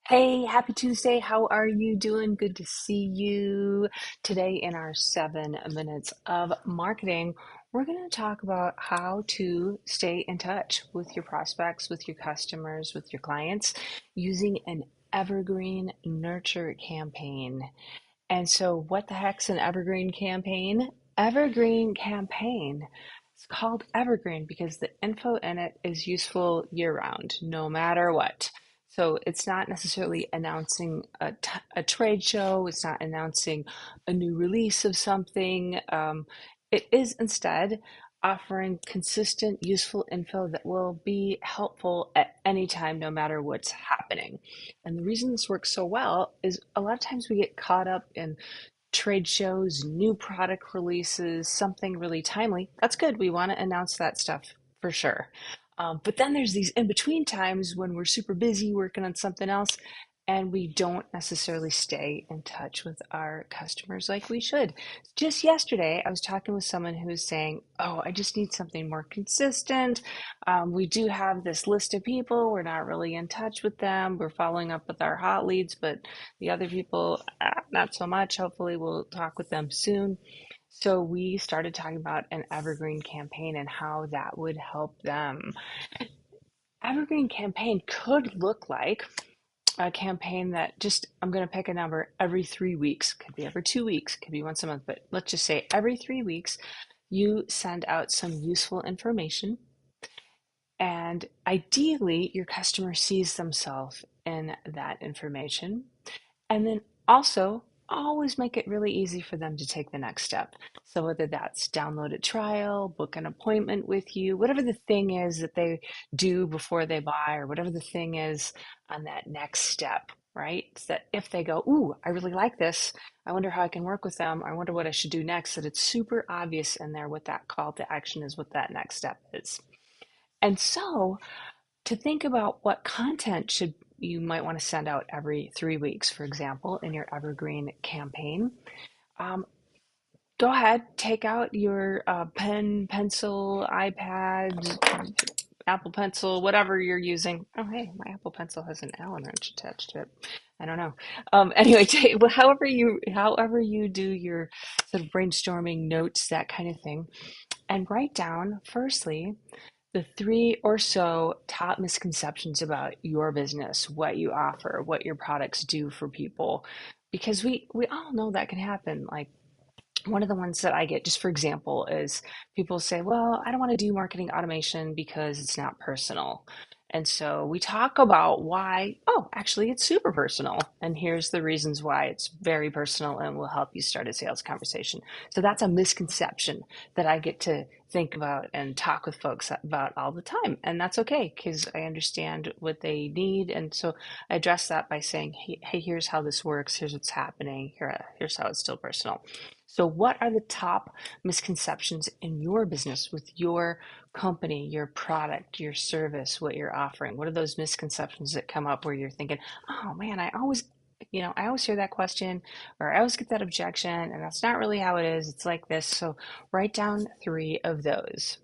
Hey, happy Tuesday. How are you doing? Good to see you. Today, in our 7 minutes of marketing, we're going to talk about how to stay in touch with your prospects, with your customers, with your clients using an evergreen nurture campaign. And so, what the heck's an evergreen campaign? Evergreen campaign. It's called evergreen because the info in it is useful year round, no matter what. So, it's not necessarily announcing a trade show, it's not announcing a new release of something. It is instead offering consistent, useful info that will be helpful at any time, no matter what's happening. And the reason this works so well is a lot of times we get caught up in trade shows, new product releases, something really timely. That's good. We want to announce that stuff for sure. But then there's these in between times when we're super busy working on something else and we don't necessarily stay in touch with our customers like we should. Just yesterday, I was talking with someone who was saying, "Oh, I just need something more consistent. We do have this list of people. We're not really in touch with them. We're following up with our hot leads, but the other people, not so much. Hopefully, we'll talk with them soon." So we started talking about an evergreen campaign and how that would help them. Evergreen campaign could look like a campaign that just, I'm going to pick a number, every 3 weeks, could be every 2 weeks, could be once a month, but let's just say every 3 weeks, you send out some useful information. And ideally, your customer sees themselves in that information. And then also, always make it really easy for them to take the next step. So, whether that's download a trial, book an appointment with you, whatever the thing is that they do before they buy, or whatever the thing is on that next step, right? So that if they go, "Ooh, I really like this. I wonder how I can work with them. I wonder what I should do next," that it's super obvious in there what that call to action is, what that next step is. And so, to think about what content should you might want to send out every 3 weeks, for example, in your evergreen campaign. Um, Go ahead, take out your pen, pencil, iPad, Apple Pencil, whatever you're using. Oh, hey, my Apple Pencil has an Allen wrench attached to it. I don't know. Anyway, well, however you do your sort of brainstorming notes, that kind of thing, and write down firstly the three or so top misconceptions about your business, what you offer, what your products do for people, because we all know that can happen. Like, one of the ones that I get, just for example, is people say, "Well, I don't want to do marketing automation because it's not personal." And so we talk about why, oh, actually, it's super personal. And here's the reasons why it's very personal and will help you start a sales conversation. So that's a misconception that I get to think about and talk with folks about all the time. And that's okay because I understand what they need. And so I address that by saying, "Hey, here's how this works. Here's what's happening. Here's how it's still personal." So, what are the top misconceptions in your business with your company, your product, your service, what you're offering? What are those misconceptions that come up where you're thinking, "Oh man, I always hear that question, or I always get that objection, and that's not really how it is. It's like this." So, write down three of those.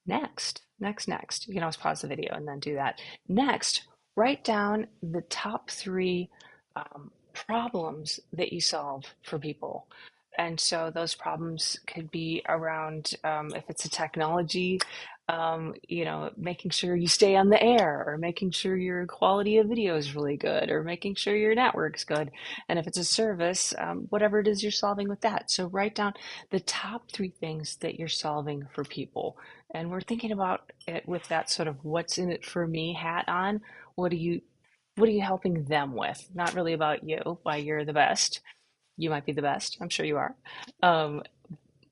Next. You can always pause the video and then do that. Next, write down the top three problems that you solve for people. And so those problems could be around, if it's a technology, making sure you stay on the air, or making sure your quality of video is really good, or making sure your network's good. And if it's a service, whatever it is you're solving with that. So write down the top three things that you're solving for people. And we're thinking about it with that sort of what's in it for me hat on. What do you what are you helping them with? Not really about you, why you're the best. You might be the best. I'm sure you are. Um,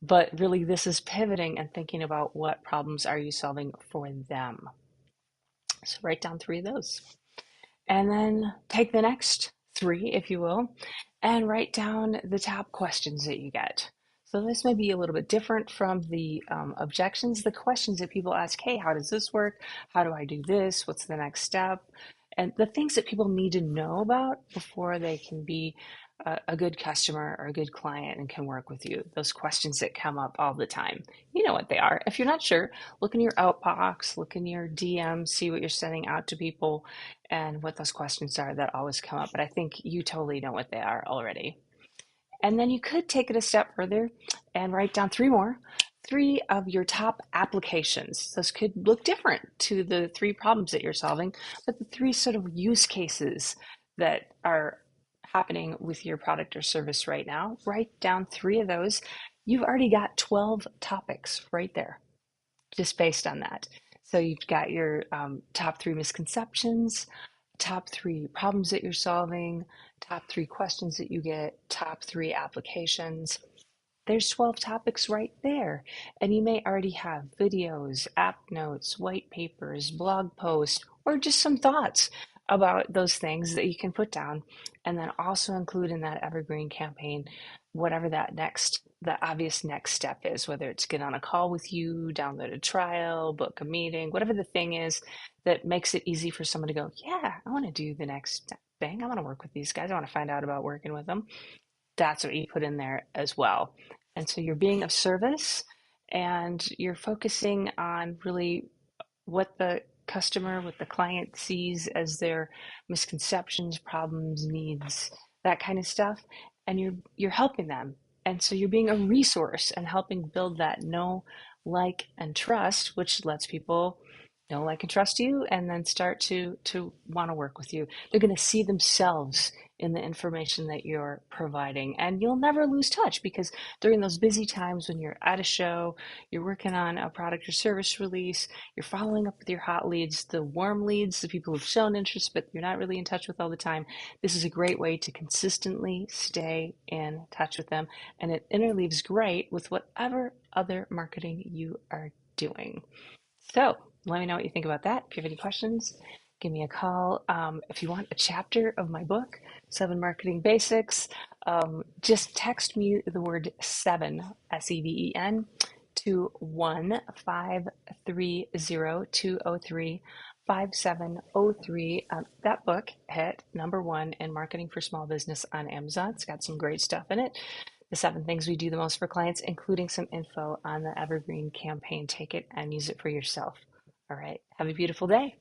but really, this is pivoting and thinking about what problems are you solving for them. So write down three of those. And then take the next three, if you will, and write down the top questions that you get. So this may be a little bit different from the objections, the questions that people ask. "Hey, how does this work? How do I do this? What's the next step?" And the things that people need to know about before they can be a good customer or a good client and can work with you? Those questions that come up all the time. You know what they are. If you're not sure, look in your outbox, look in your DM, see what you're sending out to people and what those questions are that always come up. But I think you totally know what they are already. And then you could take it a step further and write down three more, three of your top applications. Those could look different to the three problems that you're solving, but the three sort of use cases that are happening with your product or service right now, write down three of those. You've already got 12 topics right there, just based on that. So you've got your top three misconceptions, top three problems that you're solving, top three questions that you get, top three applications. There's 12 topics right there. And you may already have videos, app notes, white papers, blog posts, or just some thoughts about those things that you can put down. And then also include in that evergreen campaign whatever the obvious next step is, whether it's get on a call with you, download a trial, book a meeting, whatever the thing is that makes it easy for someone to go, yeah, I want to do the next thing. I want to work with these guys. I want to find out about working with them. That's what you put in there as well. And so you're being of service and you're focusing on really what the customer, what the client sees as their misconceptions, problems, needs, that kind of stuff. And you're helping them. And so you're being a resource and helping build that know, like, and trust, which lets people know, like, and trust you and then start to want to work with you. They're going to see themselves in the information that you're providing. And you'll never lose touch because during those busy times when you're at a show, you're working on a product or service release, you're following up with your hot leads, the warm leads, the people who've shown interest, but you're not really in touch with all the time. This is a great way to consistently stay in touch with them. And it interleaves great with whatever other marketing you are doing. So let me know what you think about that. If you have any questions, give me a call. If you want a chapter of my book, Seven Marketing Basics, just text me the word seven, SEVEN, to 1-530-203-5703. That book hit #1 in marketing for small business on Amazon. It's got some great stuff in it. The 7 things we do the most for clients, including some info on the Evergreen campaign. Take it and use it for yourself. All right. Have a beautiful day.